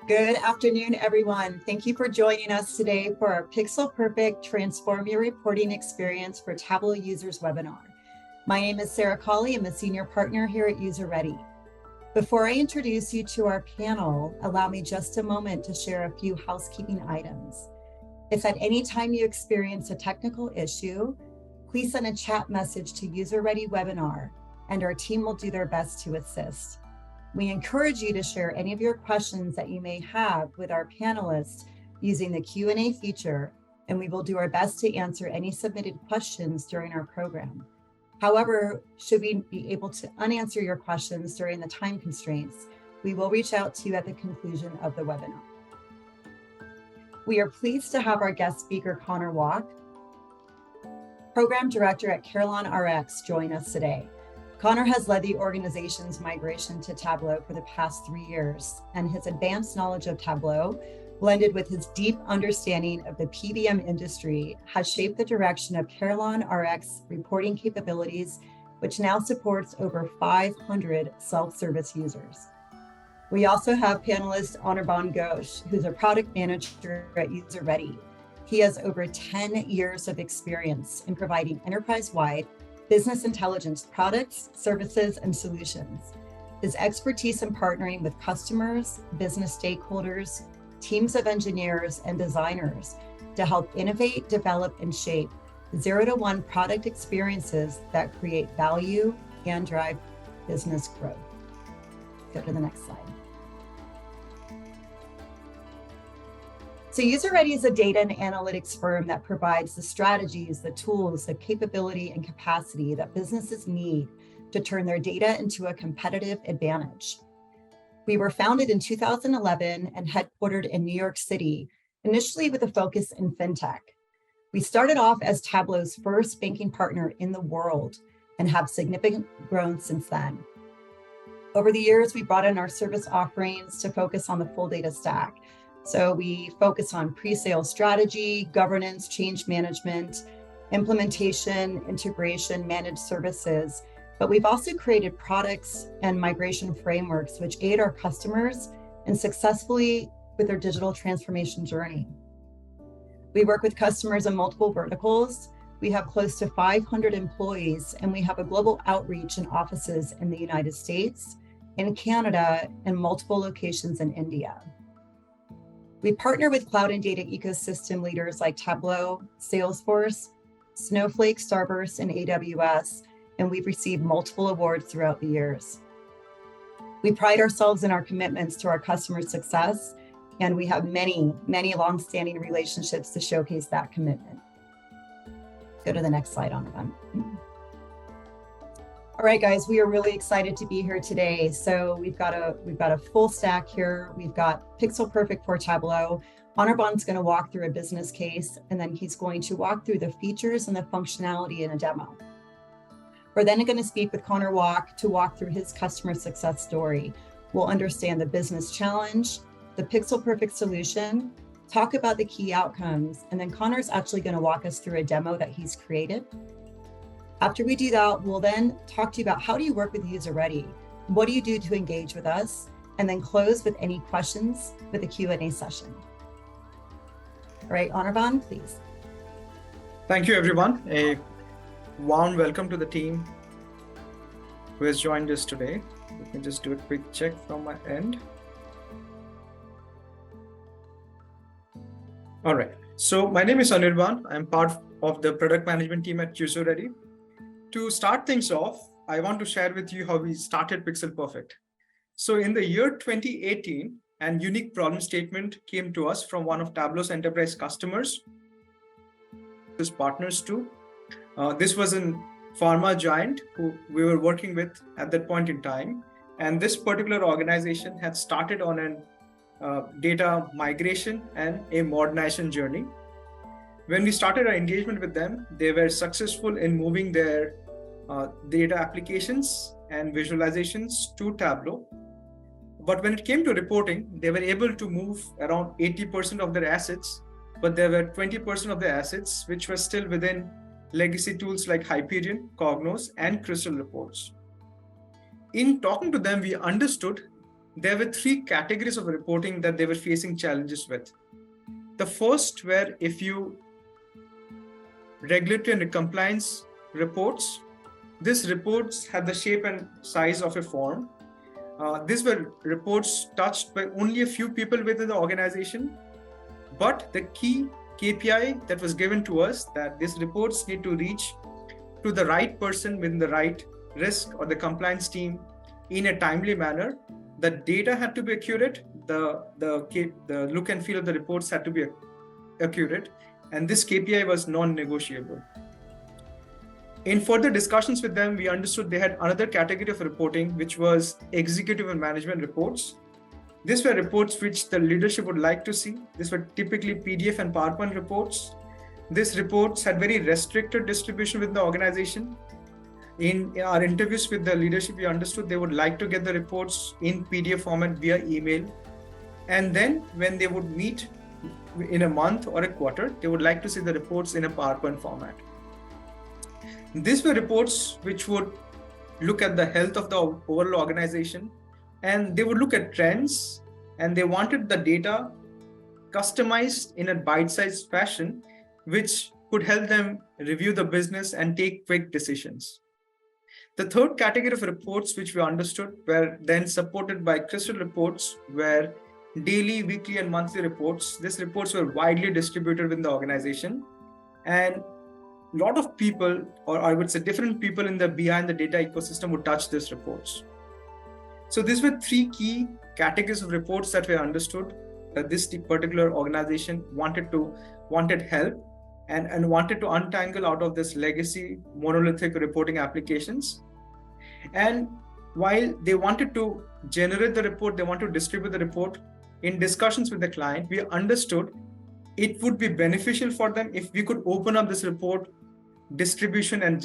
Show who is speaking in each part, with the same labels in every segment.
Speaker 1: Good afternoon, everyone. Thank you for joining us today for our Pixel Perfect Transform Your Reporting Experience for Tableau Users webinar. My name is Sarah Colley. I'm a senior partner here at UserReady. Before I introduce you to our panel, allow me just a moment to share a few housekeeping items. If at any time you experience a technical issue, please send a chat message to UserReady Webinar, and our team will do their best to assist. We encourage you to share any of your questions that you may have with our panelists using the Q&A feature, and we will do our best to answer any submitted questions during our program. However, should we be able to unanswer your questions during the time constraints, we will reach out to you at the conclusion of the webinar. We are pleased to have our guest speaker, Connor Walk, Program Director at CarelonRx, join us today. Connor has led the organization's migration to Tableau for the past 3 years, and his advanced knowledge of Tableau, blended with his deep understanding of the PBM industry, has shaped the direction of CarelonRx reporting capabilities, which now supports over 500 self-service users. We also have panelist Anirban Ghosh, who's a product manager at UserReady. He has over 10 years of experience in providing enterprise-wide business intelligence products, services, and solutions. His expertise in partnering with customers, business stakeholders, teams of engineers, and designers to help innovate, develop, and shape 0 to 1 product experiences that create value and drive business growth. Go to the next slide. So UserReady is a data and analytics firm that provides the strategies, the tools, the capability, and capacity that businesses need to turn their data into a competitive advantage. We were founded in 2011 and headquartered in New York City, initially with a focus in fintech. We started off as Tableau's first banking partner in the world and have significant growth since then. Over the years, we brought in our service offerings to focus on the full data stack. So we focus on pre-sale strategy, governance, change management, implementation, integration, managed services. But we've also created products and migration frameworks which aid our customers in successfully with their digital transformation journey. We work with customers in multiple verticals. We have close to 500 employees, and we have a global outreach and offices in the United States, in Canada, and multiple locations in India. We partner with cloud and data ecosystem leaders like Tableau, Salesforce, Snowflake, Starburst, and AWS, and we've received multiple awards throughout the years. We pride ourselves in our commitments to our customer success, and we have many, many long-standing relationships to showcase that commitment. Go to the next slide on that. All right, guys, we are really excited to be here today. So we've got a full stack here. We've got Pixel Perfect for Tableau. Anirban's going to walk through a business case, and then he's going to walk through the features and the functionality in a demo. We're then going to speak with Connor Walk to walk through his customer success story. We'll understand the business challenge, the Pixel Perfect solution, talk about the key outcomes, and then Connor's actually going to walk us through a demo that he's created. After we do that, we'll then talk to you about how do you work with UserReady? What do you do to engage with us? And then close with any questions with a Q&A session. All right, Anirban, please.
Speaker 2: Thank you, everyone. A warm welcome to the team who has joined us today. Let me just do a quick check from my end. All right. So my name is Anirban. I'm part of the product management team at UserReady. To start things off, I want to share with you how we started Pixel Perfect. So in the year 2018, an unique problem statement came to us from one of Tableau's enterprise customers, his partners too. This was a pharma giant who we were working with at that point in time. And this particular organization had started on a data migration and a modernization journey. When we started our engagement with them, they were successful in moving their data applications and visualizations to Tableau. But when it came to reporting, they were able to move around 80% of their assets, but there were 20% of their assets which were still within legacy tools like Hyperion, Cognos, and Crystal reports. In talking to them, we understood there were three categories of reporting that they were facing challenges with. The first were if you regulatory and compliance reports. These reports had the shape and size of a form. These were reports touched by only a few people within the organization, but the key KPI that was given to us that these reports need to reach to the right person within the right risk or the compliance team in a timely manner. The data had to be accurate. The look and feel of the reports had to be accurate, and this KPI was non-negotiable. In further discussions with them, we understood they had another category of reporting, which was executive and management reports. These were reports which the leadership would like to see. These were typically PDF and PowerPoint reports. These reports had very restricted distribution within the organization. In our interviews with the leadership, we understood they would like to get the reports in PDF format via email. And then when they would meet in a month or a quarter, they would like to see the reports in a PowerPoint format. These were reports which would look at the health of the overall organization, and they would look at trends, and they wanted the data customized in a bite-sized fashion, which could help them review the business and take quick decisions. The third category of reports which we understood were then supported by crystal reports, where daily, weekly, and monthly reports. These reports were widely distributed within the organization, and a lot of people, or I would say different people in the BI and the data ecosystem would touch these reports. So these were three key categories of reports that were understood that this particular organization wanted help and wanted to untangle out of this legacy monolithic reporting applications. And while they wanted to generate the report, they want to distribute the report, in discussions with the client, we understood it would be beneficial for them if we could open up this report distribution and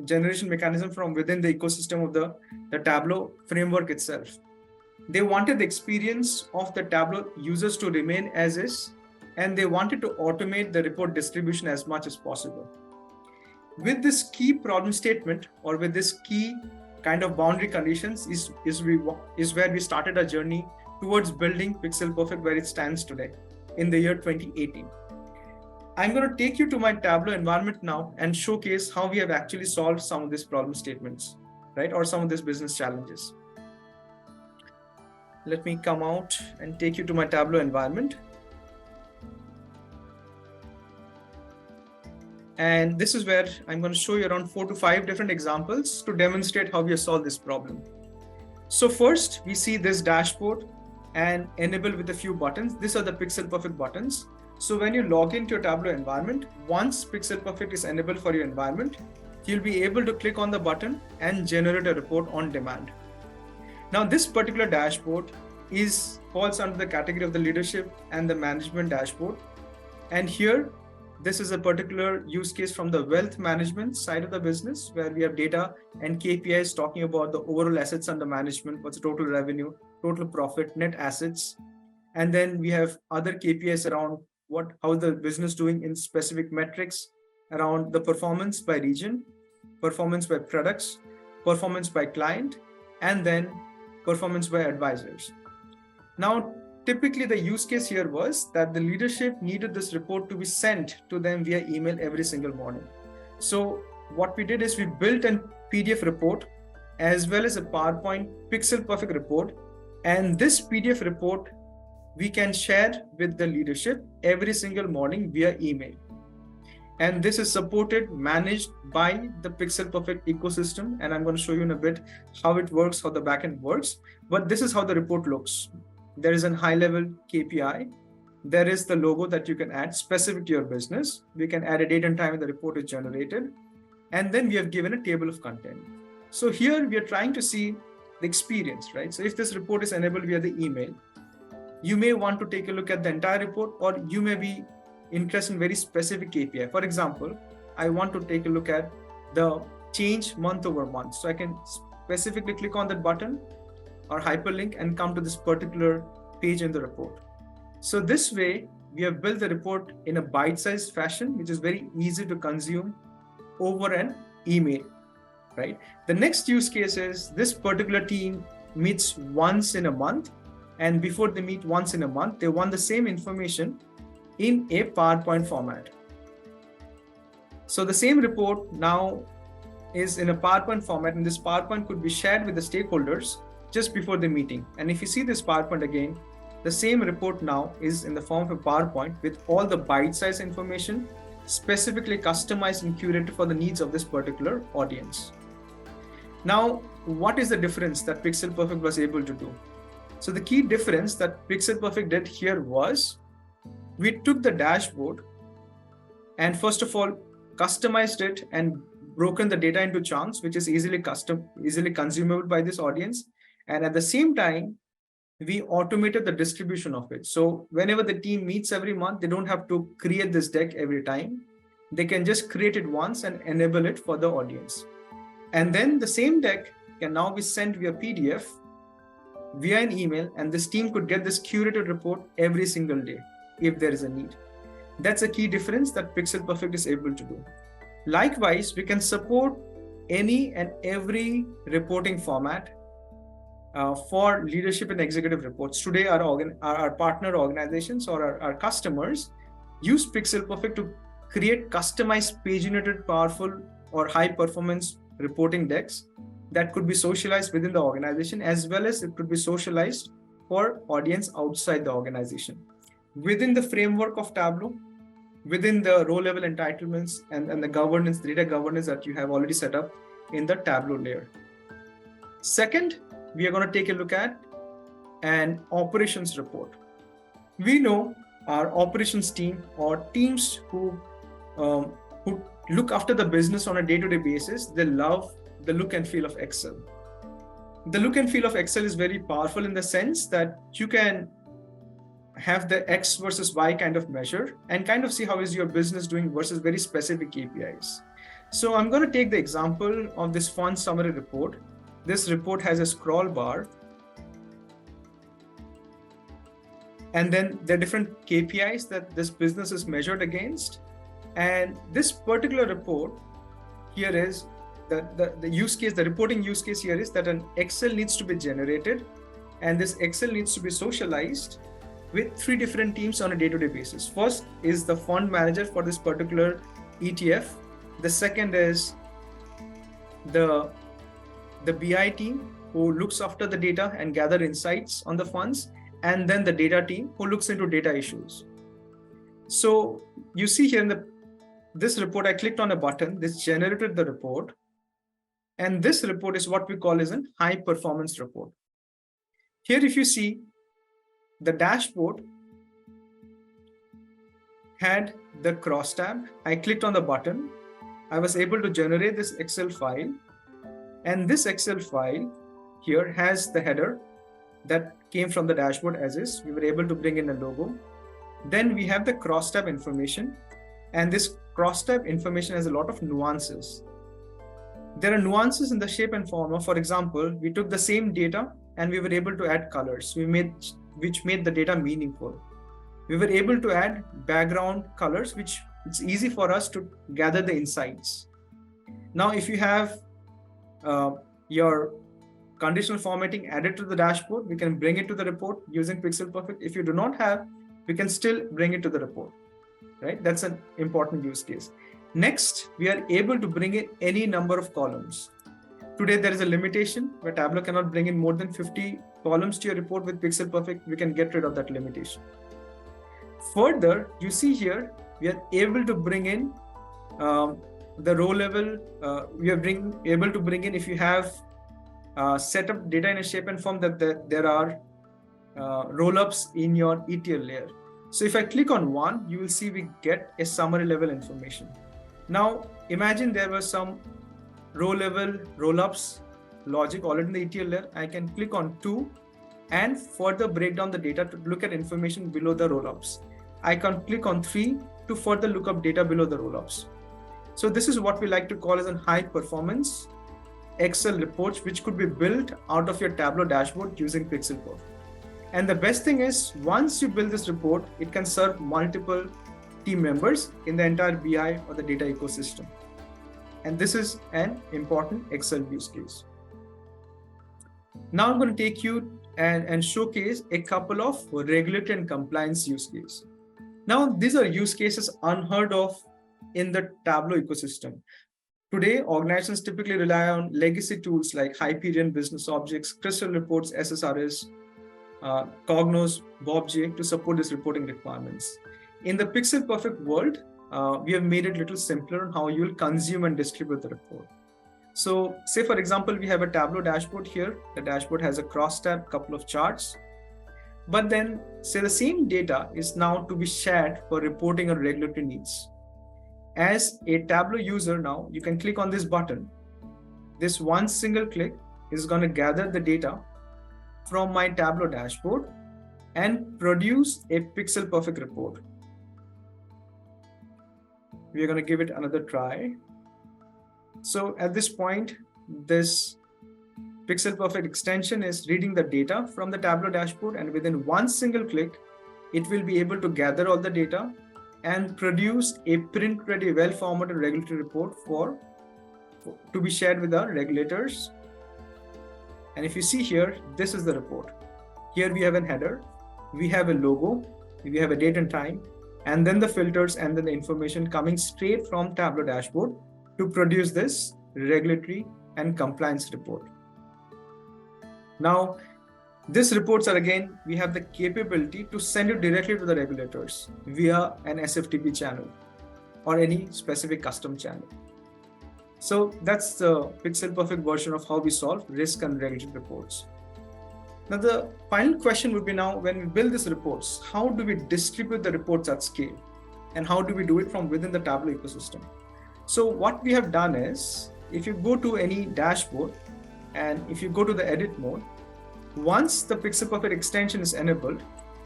Speaker 2: generation mechanism from within the ecosystem of the Tableau framework itself. They wanted the experience of the Tableau users to remain as is, and they wanted to automate the report distribution as much as possible. With this key problem statement, or with this key kind of boundary conditions, is where we started our journey towards building Pixel Perfect where it stands today in the year 2018. I'm going to take you to my Tableau environment now and showcase how we have actually solved some of these problem statements, right? Or some of these business challenges. Let me come out and take you to my Tableau environment. And this is where I'm going to show you around 4 to 5 different examples to demonstrate how we have solved this problem. So first, we see this dashboard and enable with a few buttons. These are the Pixel Perfect buttons. So when you log into your Tableau environment, once Pixel Perfect is enabled for your environment, you'll be able to click on the button and generate a report on demand. Now, this particular dashboard falls under the category of the leadership and the management dashboard. And here, this is a particular use case from the wealth management side of the business, where we have data and KPIs talking about the overall assets under management, what's the total revenue, total profit, net assets. And then we have other KPIs around how the business doing in specific metrics around the performance by region, performance by products, performance by client, and then performance by advisors. Now, typically the use case here was that the leadership needed this report to be sent to them via email every single morning. So what we did is we built a PDF report as well as a PowerPoint Pixel Perfect report. And this PDF report we can share with the leadership every single morning via email. And this is supported, managed by the Pixel Perfect ecosystem. And I'm going to show you in a bit how it works, how the backend works. But this is how the report looks. There is a high-level KPI. There is the logo that you can add specific to your business. We can add a date and time when the report is generated. And then we have given a table of content. So here we are trying to see the experience, right? So if this report is enabled via the email, you may want to take a look at the entire report, or you may be interested in very specific KPI. For example, I want to take a look at the change month over month. So I can specifically click on that button or hyperlink and come to this particular page in the report. So this way, we have built the report in a bite-sized fashion, which is very easy to consume over an email, right? The next use case is this particular team meets once in a month, and before they meet once in a month, they want the same information in a PowerPoint format. So the same report now is in a PowerPoint format, and this PowerPoint could be shared with the stakeholders just before the meeting. And if you see this PowerPoint again, the same report now is in the form of a PowerPoint with all the bite-sized information specifically customized and curated for the needs of this particular audience. Now, what is the difference that Pixel Perfect was able to do? So the key difference that Pixel Perfect did here was we took the dashboard and first of all customized it and broken the data into chunks, which is easily consumable by this audience. And at the same time, we automated the distribution of it. So whenever the team meets every month, they don't have to create this deck every time. They can just create it once and enable it for the audience. And then the same deck can now be sent via PDF, via an email, and this team could get this curated report every single day if there is a need. That's a key difference that Pixel Perfect is able to do. Likewise, we can support any and every reporting format for leadership and executive reports. Today, our partner organizations or our customers use Pixel Perfect to create customized paginated, powerful or high performance reporting decks that could be socialized within the organization, as well as it could be socialized for audience outside the organization. Within the framework of Tableau, within the row level entitlements and the governance, data governance that you have already set up in the Tableau layer. Second, we are going to take a look at an operations report. We know our operations team or teams who look after the business on a day-to-day basis, they love the look and feel of Excel. The look and feel of Excel is very powerful in the sense that you can have the X versus Y kind of measure and kind of see how is your business doing versus very specific KPIs. So I'm going to take the example of this font summary report. This report has a scroll bar. And then there are different KPIs that this business is measured against. And this particular report here is the use case, the reporting use case here is that an Excel needs to be generated, and this Excel needs to be socialized with 3 different teams on a day-to-day basis. First is the fund manager for this particular ETF. The second is the BI team who looks after the data and gather insights on the funds, and then the data team who looks into data issues. So you see here in this report, I clicked on a button, this generated the report. And this report is what we call as a high performance report. Here, if you see, the dashboard had the cross tab. I clicked on the button. I was able to generate this Excel file. And this Excel file here has the header that came from the dashboard as is. We were able to bring in a logo. Then we have the cross tab information. And this cross tab information has a lot of nuances. There are nuances in the shape and form of, for example, we took the same data and we were able to add colors, which made the data meaningful. We were able to add background colors, which it's easy for us to gather the insights. Now, if you have your conditional formatting added to the dashboard, we can bring it to the report using Pixel Perfect. If you do not have, we can still bring it to the report, right? That's an important use case. Next, we are able to bring in any number of columns. Today, there is a limitation where Tableau cannot bring in more than 50 columns to your report. With Pixel Perfect, we can get rid of that limitation. Further, you see here, we are able to bring in the row level. We are able to bring in, if you have set up data in a shape and form, that there are roll-ups in your ETL layer. So if I click on one, you will see we get a summary level information. Now, imagine there was some row level roll-ups logic already in the ETL layer. I can click on 2 and further break down the data to look at information below the roll-ups. I can click on 3 to further look up data below the roll-ups. So this is what we like to call as a high performance Excel reports, which could be built out of your Tableau dashboard using Pixel Perfect. And the best thing is, once you build this report, it can serve multiple team members in the entire BI or the data ecosystem. And this is an important Excel use case. Now I'm going to take you and showcase a couple of regulatory and compliance use cases. Now, these are use cases unheard of in the Tableau ecosystem. Today, organizations typically rely on legacy tools like Hyperion Business Objects, Crystal Reports, SSRS, Cognos, BobJ to support these reporting requirements. In the Pixel Perfect world, we have made it a little simpler on how you will consume and distribute the report. So say, for example, we have a Tableau dashboard here. The dashboard has a cross-tab, couple of charts. But then say the same data is now to be shared for reporting on regulatory needs. As a Tableau user now, you can click on this button. This one single click is going to gather the data from my Tableau dashboard and produce a Pixel Perfect report. We are going to give it another try. So at this point, this Pixel Perfect extension is reading the data from the Tableau dashboard, and within one single click, it will be able to gather all the data and produce a print-ready, well-formatted regulatory report to be shared with our regulators. And if you see here, this is the report. Here we have a header, we have a logo, we have a date and time, and then the filters and then the information coming straight from Tableau dashboard to produce this regulatory and compliance report. Now, these reports are again, we have the capability to send it directly to the regulators via an SFTP channel or any specific custom channel. So that's the Pixel Perfect version of how we solve risk and regulatory reports. Now, the final question would be now, when we build these reports, how do we distribute the reports at scale? And how do we do it from within the Tableau ecosystem? So what we have done is, if you go to any dashboard and if you go to the edit mode, once the Pixel Perfect extension is enabled,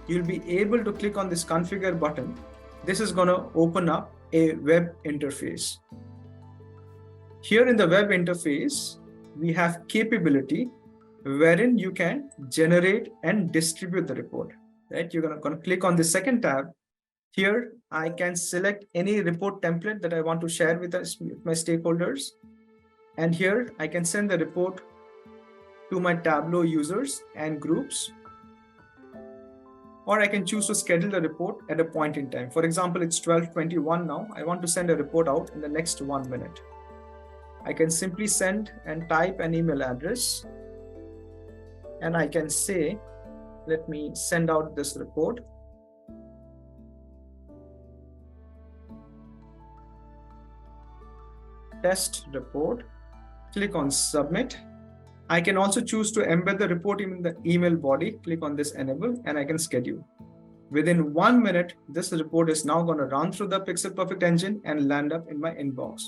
Speaker 2: you'll be able to click on this configure button. This is going to open up a web interface. Here in the web interface, we have capability wherein you can generate and distribute the report. Right? You're going to click on the second tab. Here, I can select any report template that I want to share with my stakeholders. And here, I can send the report to my Tableau users and groups. Or I can choose to schedule the report at a point in time. For example, it's 12:21 now. I want to send a report out in the next 1 minute. I can simply send and type an email address. And I can say, let me send out this report. Test report, click on submit. I can also choose to embed the report in the email body, click on this enable, and I can schedule. Within 1 minute, this report is now going to run through the Pixel Perfect engine and land up in my inbox.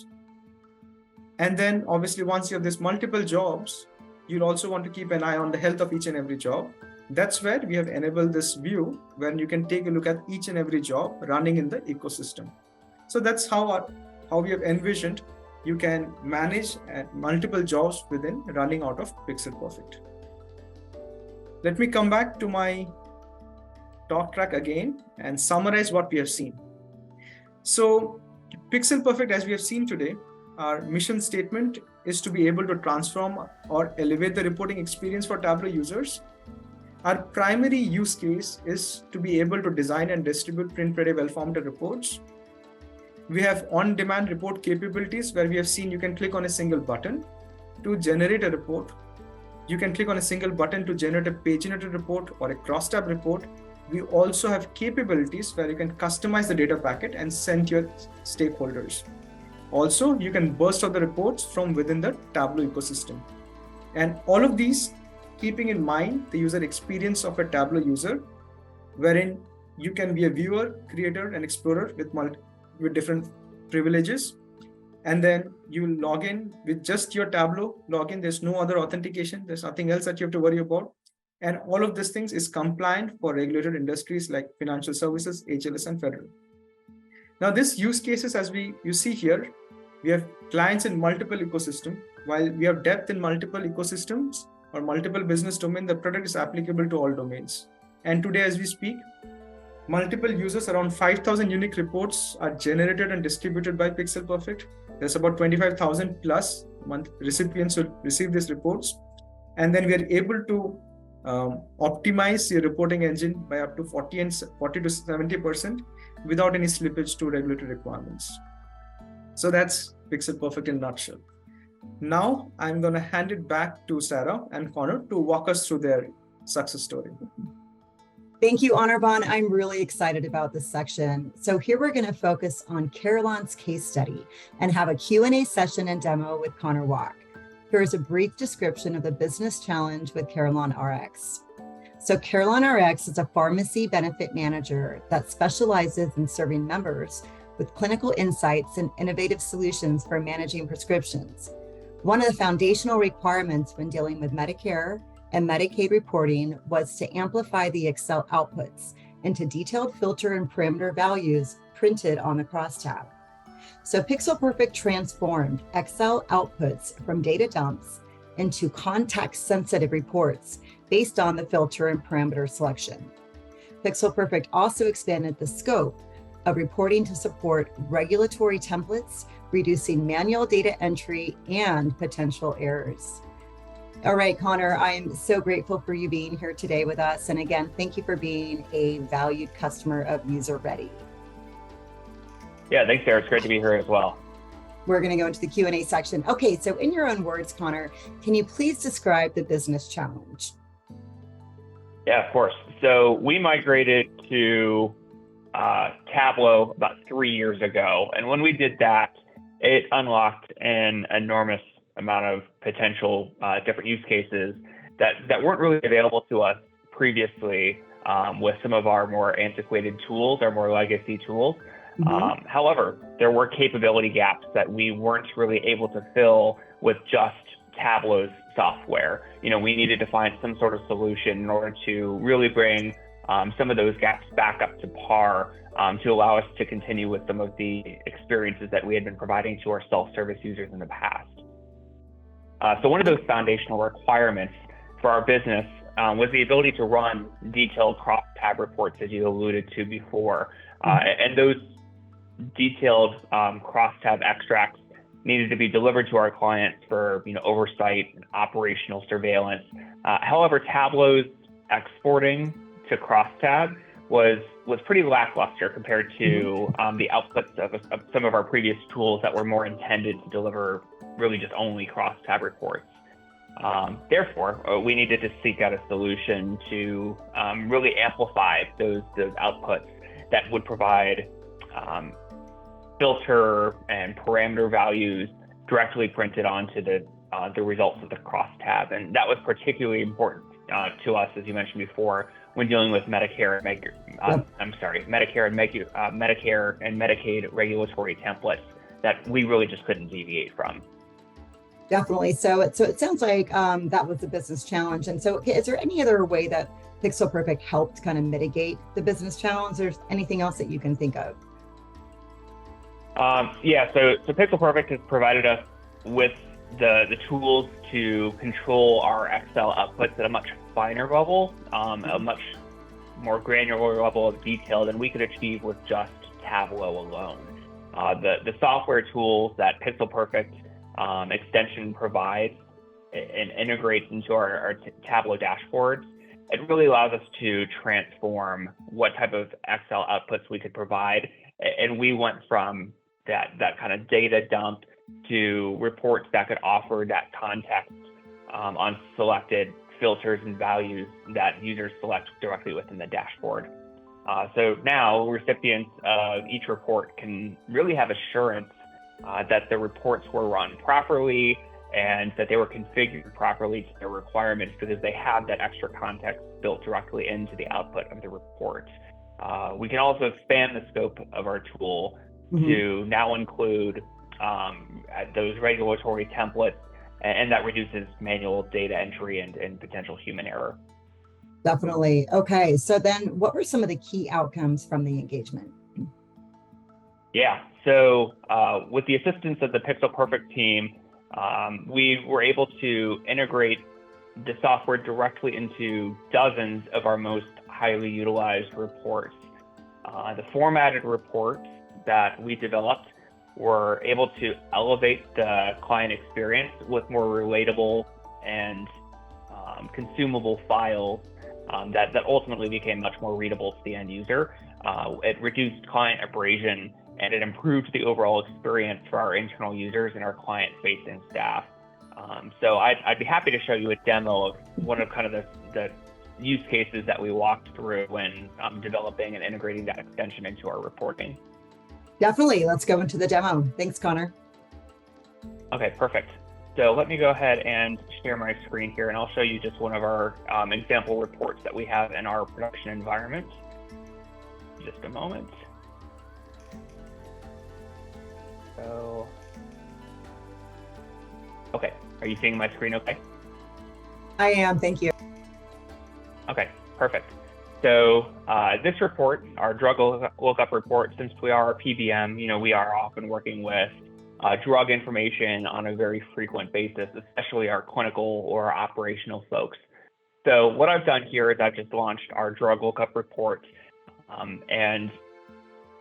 Speaker 2: And then obviously, once you have this multiple jobs, you'll also want to keep an eye on the health of each and every job. That's where we have enabled this view where you can take a look at each and every job running in the ecosystem. So that's how we have envisioned you can manage multiple jobs within running out of Pixel Perfect. Let me come back to my talk track again and summarize what we have seen. So Pixel Perfect, as we have seen today, our mission statement is to be able to transform or elevate the reporting experience for Tableau users. Our primary use case is to be able to design and distribute print-ready, well-formatted reports. We have on-demand report capabilities where we have seen you can click on a single button to generate a report. You can click on a single button to generate a paginated report or a cross-tab report. We also have capabilities where you can customize the data packet and send to your stakeholders. Also, you can burst out the reports from within the Tableau ecosystem. And all of these, keeping in mind the user experience of a Tableau user, wherein you can be a viewer, creator, and explorer with different privileges. And then you log in with just your Tableau login. There's no other authentication. There's nothing else that you have to worry about. And all of these things is compliant for regulated industries like financial services, HLS, and federal. Now, this use cases, as you see here, we have clients in multiple ecosystems. While we have depth in multiple ecosystems or multiple business domains, the product is applicable to all domains. And today, as we speak, multiple users, around 5,000 unique reports are generated and distributed by Pixel Perfect. There's about 25,000 plus recipients who receive these reports. And then we are able to optimize your reporting engine by up to 40 to 70% without any slippage to regulatory requirements. So that's Pixel Perfect in a nutshell. Now I'm going to hand it back to Sarah and Connor to walk us through their success story.
Speaker 1: Thank you, Anirban. I'm really excited about this section. So here we're going to focus on Carillon's case study and have a Q&A session and demo with Connor Walk. Here is a brief description of the business challenge with Carillon RX. So Carillon RX is a pharmacy benefit manager that specializes in serving members with clinical insights and innovative solutions for managing prescriptions. One of the foundational requirements when dealing with Medicare and Medicaid reporting was to amplify the Excel outputs into detailed filter and parameter values printed on the crosstab. So Pixel Perfect transformed Excel outputs from data dumps into context-sensitive reports based on the filter and parameter selection. Pixel Perfect also expanded the scope of reporting to support regulatory templates, reducing manual data entry and potential errors. All right, Connor, I am so grateful for you being here today with us. And again, thank you for being a valued customer of UserReady.
Speaker 3: Yeah, thanks, Sarah. It's great to be here as well.
Speaker 1: We're going to go into the Q&A section. Okay, so in your own words, Connor, can you please describe the business challenge?
Speaker 3: Yeah, of course. So we migrated to Tableau about 3 years ago. And when we did that, it unlocked an enormous amount of potential different use cases that weren't really available to us previously with some of our more antiquated tools, our more legacy tools. Mm-hmm. However, there were capability gaps that we weren't really able to fill with just Tableau's software. You know, we needed to find some sort of solution in order to really bring some of those gaps back up to par to allow us to continue with some of the experiences that we had been providing to our self-service users in the past. So one of those foundational requirements for our business was the ability to run detailed cross-tab reports, as you alluded to before. And those detailed cross-tab extracts needed to be delivered to our clients for oversight and operational surveillance. However, Tableau's exporting to cross-tab was pretty lackluster compared to the outputs of some of our previous tools that were more intended to deliver really just only cross-tab reports. Therefore, we needed to seek out a solution to really amplify those outputs that would provide filter and parameter values directly printed onto the results of the crosstab. And that was particularly important to us, as you mentioned before, when dealing with Medicare and Medicaid regulatory templates that we really just couldn't deviate from.
Speaker 1: Definitely. So it sounds like that was the business challenge. And so is there any other way that Pixel Perfect helped kind of mitigate the business challenge? Or anything else that you can think of?
Speaker 3: So Pixel Perfect has provided us with the tools to control our Excel outputs at a much finer level, a much more granular level of detail than we could achieve with just Tableau alone. The software tools that Pixel Perfect extension provides and integrates into our Tableau dashboards, it really allows us to transform what type of Excel outputs we could provide. And we went from that kind of data dump to reports that could offer that context on selected filters and values that users select directly within the dashboard. So now recipients of each report can really have assurance that the reports were run properly and that they were configured properly to their requirements because they have that extra context built directly into the output of the report. We can also expand the scope of our tool to now include those regulatory templates, and that reduces manual data entry and potential human error.
Speaker 1: Definitely. Okay, so then what were some of the key outcomes from the engagement?
Speaker 3: Yeah, so with the assistance of the Pixel Perfect team, we were able to integrate the software directly into dozens of our most highly utilized reports. The formatted reports that we developed were able to elevate the client experience with more relatable and consumable files that ultimately became much more readable to the end user. It reduced client abrasion, and it improved the overall experience for our internal users and our client-facing staff. So I'd be happy to show you a demo of one of kind of the use cases that we walked through when developing and integrating that extension into our reporting.
Speaker 1: Definitely. Let's go into the demo. Thanks, Connor.
Speaker 3: Okay, perfect. So let me go ahead and share my screen here, and I'll show you just one of our example reports that we have in our production environment. Just a moment. So, okay, are you seeing my screen okay?
Speaker 1: I am, thank you.
Speaker 3: Okay, perfect. So this report, our drug lookup report, since we are a PBM, we are often working with drug information on a very frequent basis, especially our clinical or operational folks. So what I've done here is I've just launched our drug lookup report. And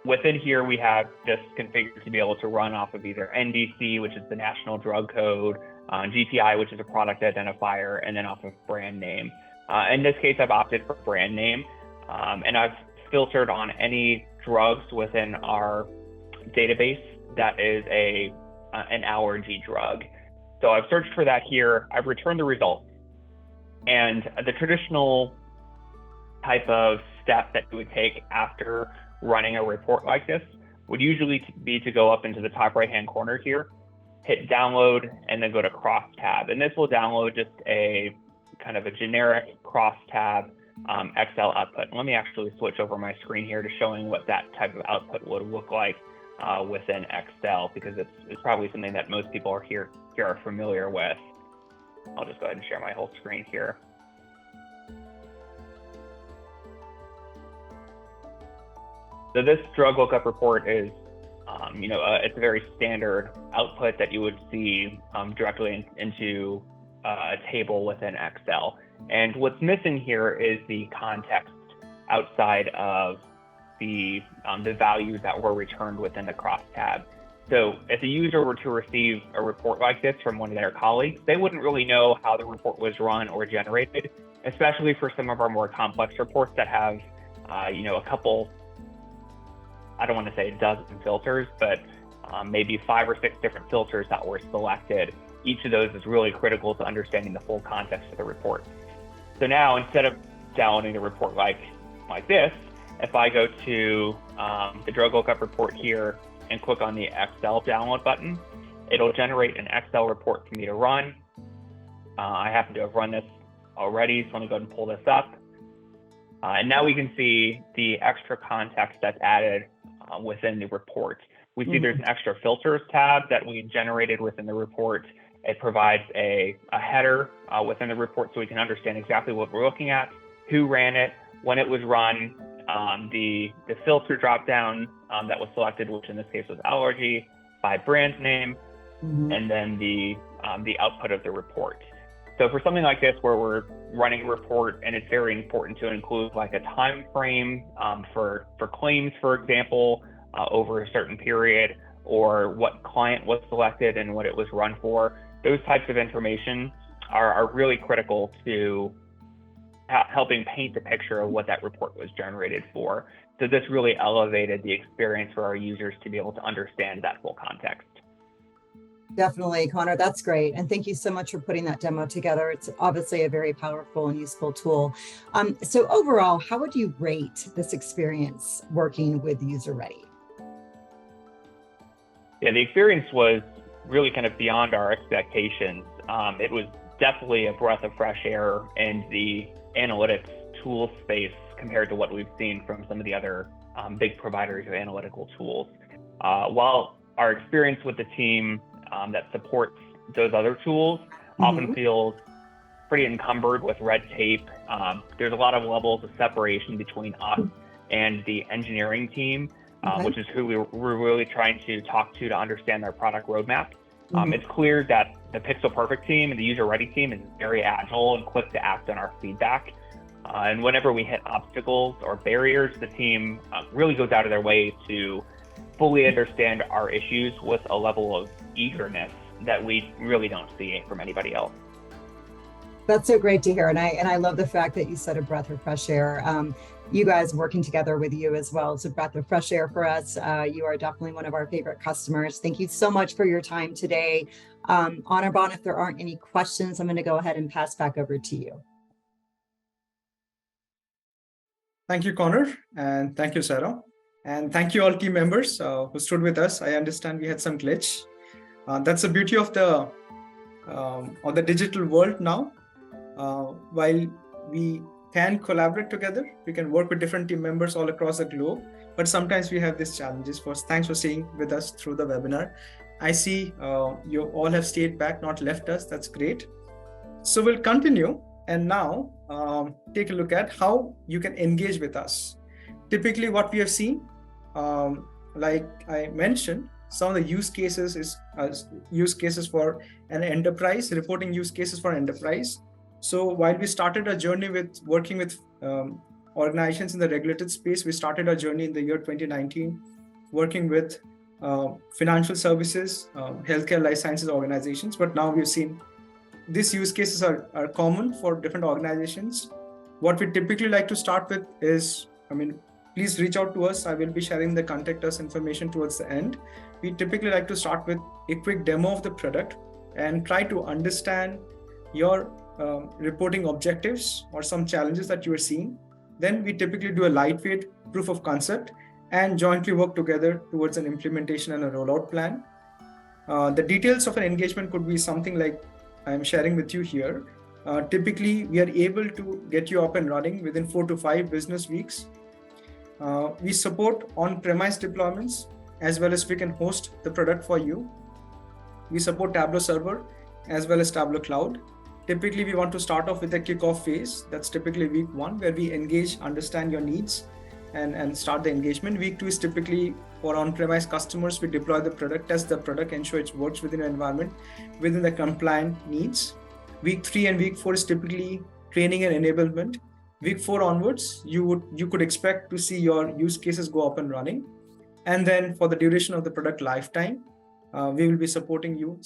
Speaker 3: within here, we have this configured to be able to run off of either NDC, which is the National Drug Code, GPI, which is a product identifier, and then off of brand name. In this case, I've opted for brand name, and I've filtered on any drugs within our database that is an allergy drug. So I've searched for that here. I've returned the results. And the traditional type of step that you would take after running a report like this would usually be to go up into the top right-hand corner here, hit download, and then go to crosstab. And this will download just a kind of a generic crosstab Excel output. Let me actually switch over my screen here to showing what that type of output would look like within Excel, because it's probably something that most people here are familiar with. I'll just go ahead and share my whole screen here. So this drug lookup report is, it's a very standard output that you would see directly into a table within Excel. And what's missing here is the context outside of the values that were returned within the crosstab. So if a user were to receive a report like this from one of their colleagues, they wouldn't really know how the report was run or generated, especially for some of our more complex reports that have, a couple, I don't want to say a dozen filters, but maybe 5 or 6 different filters that were selected. Each of those is really critical to understanding the full context of the report. So now, instead of downloading the report like this, if I go to the drug lookup report here and click on the Excel download button, it'll generate an Excel report for me to run. I happen to have run this already, so let me go ahead and pull this up. And now we can see the extra context that's added within the report. We see there's an extra filters tab that we generated within the report. It provides a header within the report so we can understand exactly what we're looking at, who ran it, when it was run, the filter dropdown that was selected, which in this case was allergy, by brand name, and then the output of the report. So for something like this, where we're running a report, and it's very important to include like a time frame for claims, for example, over a certain period, or what client was selected and what it was run for. Those types of information are really critical to helping paint the picture of what that report was generated for. So this really elevated the experience for our users to be able to understand that full context.
Speaker 1: Definitely, Connor, that's great. And thank you so much for putting that demo together. It's obviously a very powerful and useful tool. So overall, how would you rate this experience working with UserReady?
Speaker 3: Yeah, the experience was really kind of beyond our expectations. It was definitely a breath of fresh air in the analytics tool space compared to what we've seen from some of the other big providers of analytical tools. While our experience with the team that supports those other tools often feels pretty encumbered with red tape, there's a lot of levels of separation between us and the engineering team, which is who we're really trying to talk to understand their product roadmap. It's clear that the Pixel Perfect team and the UserReady team is very agile and quick to act on our feedback. And whenever we hit obstacles or barriers, the team really goes out of their way to fully understand our issues with a level of eagerness that we really don't see from anybody else.
Speaker 1: That's so great to hear. And I love the fact that you said a breath of fresh air. You guys working together with you as well. It's a breath of fresh air for us. You are definitely one of our favorite customers. Thank you so much for your time today. Anirban, if there aren't any questions, I'm going to go ahead and pass back over to you.
Speaker 2: Thank you, Connor, and thank you, Sarah. And thank you all team members who stood with us. I understand we had some glitch. That's the beauty of the digital world now. While we can collaborate together, we can work with different team members all across the globe, but sometimes we have these challenges. First, thanks for staying with us through the webinar. I see you all have stayed back, not left us. That's great. So we'll continue. And now take a look at how you can engage with us. Typically what we have seen, like I mentioned, some of the use cases is use cases for an enterprise, reporting use cases for enterprise. So while we started our journey with working with organizations in the regulated space, we started our journey in the year 2019, working with financial services, healthcare, life sciences organizations. But now we've seen these use cases are common for different organizations. What we typically like to start with is, please reach out to us. I will be sharing the contact us information towards the end. We typically like to start with a quick demo of the product and try to understand your reporting objectives or some challenges that you are seeing. Then we typically do a lightweight proof of concept and jointly work together towards an implementation and a rollout plan. The details of an engagement could be something like I'm sharing with you here. Typically, we are able to get you up and running within 4 to 5 business weeks. We support on-premise deployments as well as we can host the product for you. We support Tableau server as well as Tableau cloud. Typically, we want to start off with a kickoff phase. That's typically week 1, where we engage, understand your needs and start the engagement. Week 2 is typically for on-premise customers. We deploy the product, test the product, ensure it works within your environment, within the compliant needs. Week 3 and week 4 is typically training and enablement. Week 4 onwards, you could expect to see your use cases go up and running. And then for the duration of the product lifetime, we will be supporting you.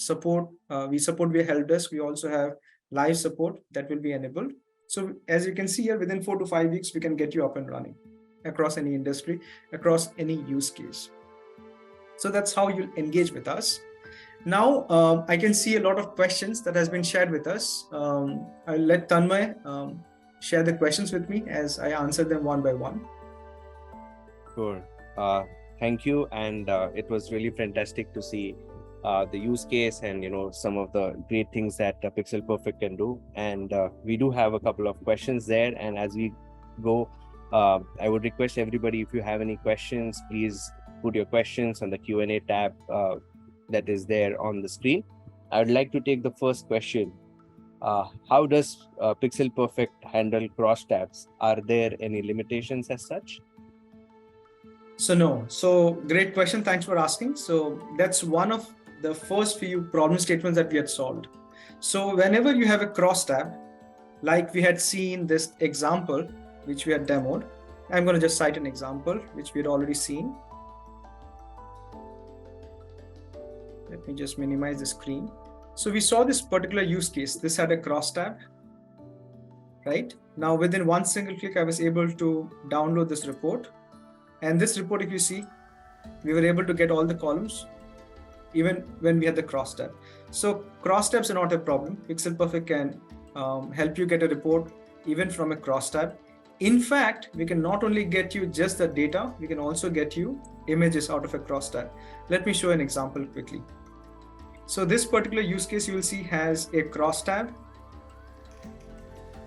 Speaker 2: We support via help desk. We also have live support that will be enabled. So as you can see here, within 4 to 5 weeks, we can get you up and running across any industry, across any use case. So that's how you'll engage with us. Now, I can see a lot of questions that has been shared with us. I'll let Tanmay share the questions with me as I answer them one by one.
Speaker 4: Sure. Thank you. And it was really fantastic to see the use case and some of the great things that Pixel Perfect can do. And we do have a couple of questions there. And as we go, I would request everybody, if you have any questions, please put your questions on the Q&A tab that is there on the screen. I would like to take the first question. How does Pixel Perfect handle cross tabs? Are there any limitations as such?
Speaker 2: So no. So great question. Thanks for asking. So that's one of the first few problem statements that we had solved. So whenever you have a cross tab, like we had seen this example, which we had demoed, I'm going to just cite an example, which we had already seen. Let me just minimize the screen. So we saw this particular use case. This had a cross tab, right? Now within one single click, I was able to download this report. And this report, if you see, we were able to get all the columns, even when we had the cross tab. So cross tabs are not a problem. Pixel Perfect can help you get a report even from a cross tab. In fact, we can not only get you just the data, we can also get you images out of a cross tab. Let me show an example quickly. So this particular use case you will see has a cross tab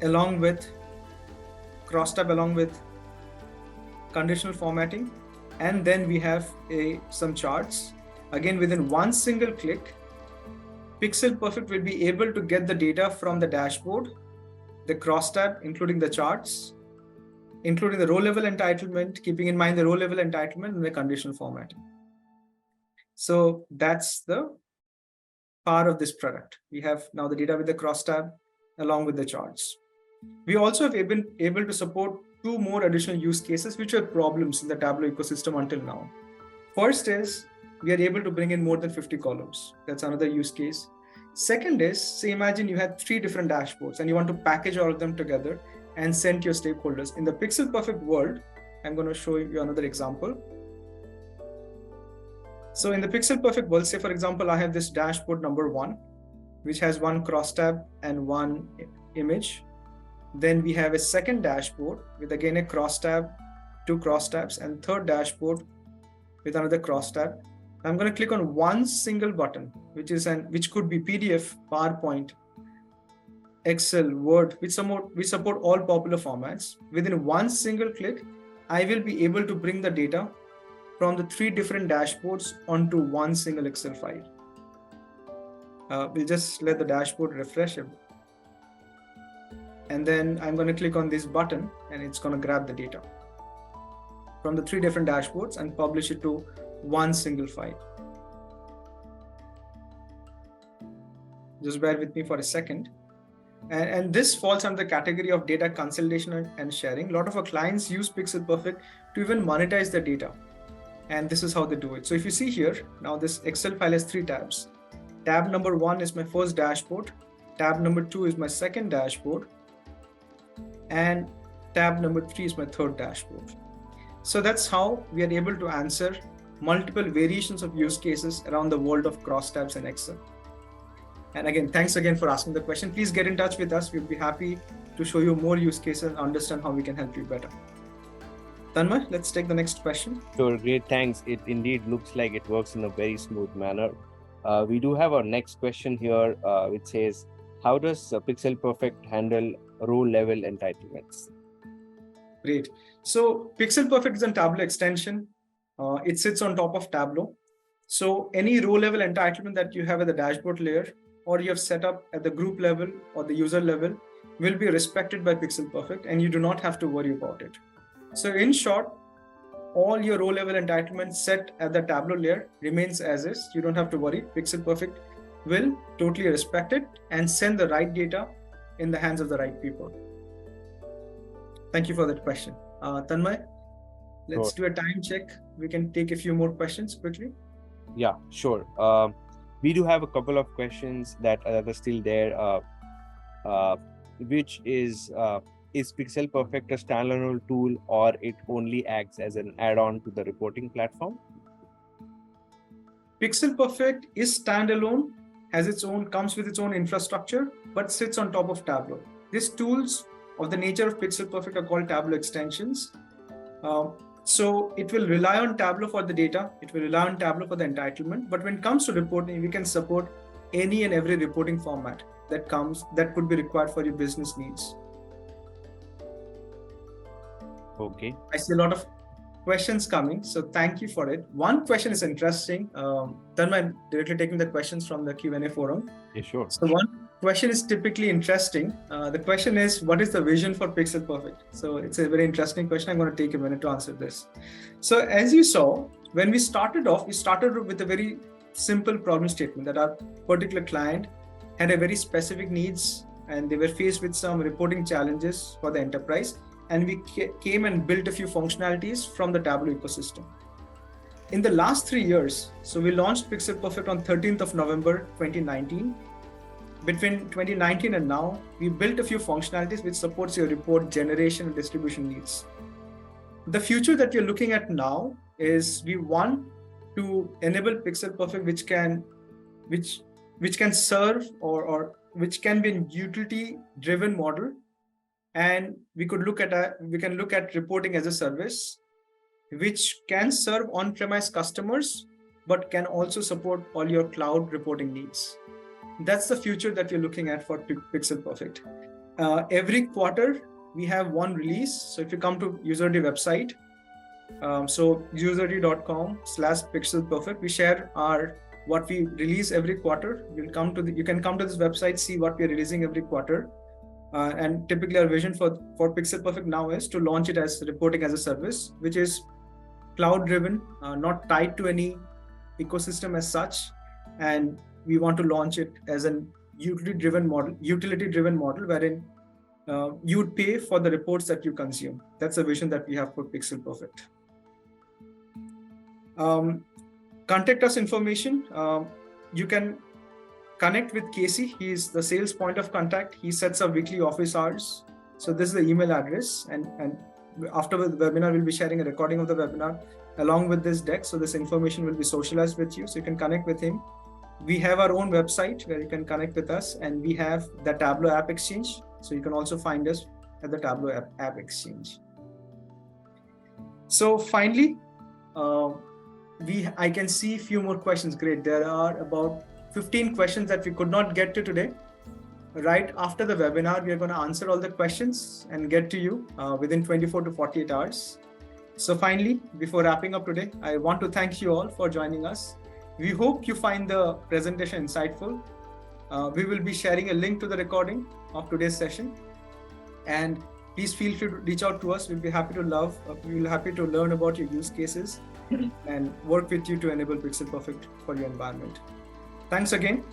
Speaker 2: along with conditional formatting, and then we have some charts. Again, within one single click, Pixel Perfect will be able to get the data from the dashboard, the cross tab, including the charts, including the row level entitlement, keeping in mind the row level entitlement and the conditional formatting. So that's the part of this product. We have now the data with the cross tab along with the charts. We also have been able to support 2 more additional use cases, which were problems in the Tableau ecosystem until now. First is we are able to bring in more than 50 columns. That's another use case. Second is, say imagine you had 3 different dashboards and you want to package all of them together and send to your stakeholders. In the Pixel Perfect world, I'm going to show you another example. So in the Pixel Perfect world, say for example, I have this dashboard number 1, which has 1 crosstab and 1 image. Then we have a second dashboard with again a crosstab, 2 crosstabs, and third dashboard with another crosstab. I'm going to click on one single button, which could be PDF, PowerPoint, Excel, Word, which support all popular formats. Within one single click, I will be able to bring the data from the 3 different dashboards onto one single Excel file. We'll just let the dashboard refresh it. And then I'm going to click on this button and it's going to grab the data from the 3 different dashboards and publish it to one single file. Just bear with me for a second. And this falls under the category of data consolidation and sharing. A lot of our clients use Pixel Perfect to even monetize their data. And this is how they do it. So if you see here, now this Excel file has 3 tabs. Tab number 1 is my first dashboard. Tab number 2 is my second dashboard. And tab number 3 is my third dashboard. So that's how we are able to answer multiple variations of use cases around the world of crosstabs and Excel. And again, thanks again for asking the question. Please get in touch with us. We'll be happy to show you more use cases and understand how we can help you better. Tanmay, let's take the next question.
Speaker 4: Sure, great, thanks. It indeed looks like it works in a very smooth manner. We do have our next question here, which says, how does Pixel Perfect handle row level entitlements?
Speaker 2: Great. So Pixel Perfect is a Tableau extension. It sits on top of Tableau. So any row level entitlement that you have at the dashboard layer or you have set up at the group level or the user level will be respected by Pixel Perfect and you do not have to worry about it. So in short, all your row level entitlements set at the Tableau layer remains as is. You don't have to worry. Pixel Perfect will totally respect it and send the right data in the hands of the right people. Thank you for that question. Tanmay, let's do a time check. We can take a few more questions quickly.
Speaker 4: Yeah, sure. We do have a couple of questions that are still there, which is Pixel Perfect a standalone tool or it only acts as an add-on to the reporting platform?
Speaker 2: Pixel Perfect is standalone, comes with its own infrastructure, but sits on top of Tableau. These tools of the nature of Pixel Perfect are called Tableau extensions. So it will rely on Tableau for the data. It will rely on Tableau for the entitlement. But when it comes to reporting, we can support any and every reporting format that could be required for your business needs.
Speaker 4: Okay.
Speaker 2: I see a lot of questions coming, so thank you for it. One question is interesting. Tanmay, directly taking the questions from the Q&A forum.
Speaker 4: Yeah, sure.
Speaker 2: So one question is typically interesting. The question is, what is the vision for Pixel Perfect? So it's a very interesting question. I'm going to take a minute to answer this. So as you saw, when we started with a very simple problem statement that our particular client had a very specific needs and they were faced with some reporting challenges for the enterprise. And we came and built a few functionalities from the Tableau ecosystem. In the last 3 years, so we launched Pixel Perfect on 13th of November 2019. Between 2019 and now, we built a few functionalities which supports your report generation and distribution needs. The future that we're looking at now is we want to enable Pixel Perfect, which can serve or which can be a utility-driven model. And we can look at reporting as a service, which can serve on-premise customers, but can also support all your cloud reporting needs. That's the future that we're looking at for Pixel Perfect. Every quarter, we have one release. So if you come to UserD website, so userd.com/pixelperfect, we share what we release every quarter. You can come to this website, see what we're releasing every quarter. And typically our vision for Pixel Perfect now is to launch it as reporting as a service, which is cloud driven, not tied to any ecosystem as such. And we want to launch it as an utility driven model wherein you would pay for the reports that you consume. That's the vision that we have for Pixel Perfect. Contact us information. You can connect with Casey. He is the sales point of contact. He sets up weekly office hours. So this is the email address. And after the webinar, we'll be sharing a recording of the webinar along with this deck. So this information will be socialized with you. So you can connect with him. We have our own website where you can connect with us. And we have the Tableau App Exchange. So you can also find us at the Tableau App Exchange. So finally, I can see a few more questions. Great. There are about 15 questions that we could not get to today. Right after the webinar, we are going to answer all the questions and get to you within 24 to 48 hours. So finally, before wrapping up today, I want to thank you all for joining us. We hope you find the presentation insightful. We will be sharing a link to the recording of today's session. And please feel free to reach out to us. We'll be happy to learn about your use cases and work with you to enable Pixel Perfect for your environment. Thanks again.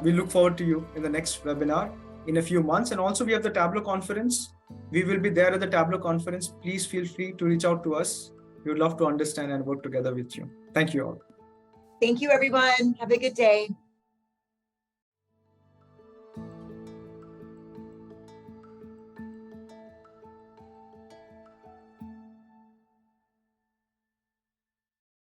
Speaker 2: We look forward to you in the next webinar in a few months. And also we have the Tableau conference. We will be there at the Tableau conference. Please feel free to reach out to us. We would love to understand and work together with you. Thank you all.
Speaker 1: Thank you, everyone. Have a good day.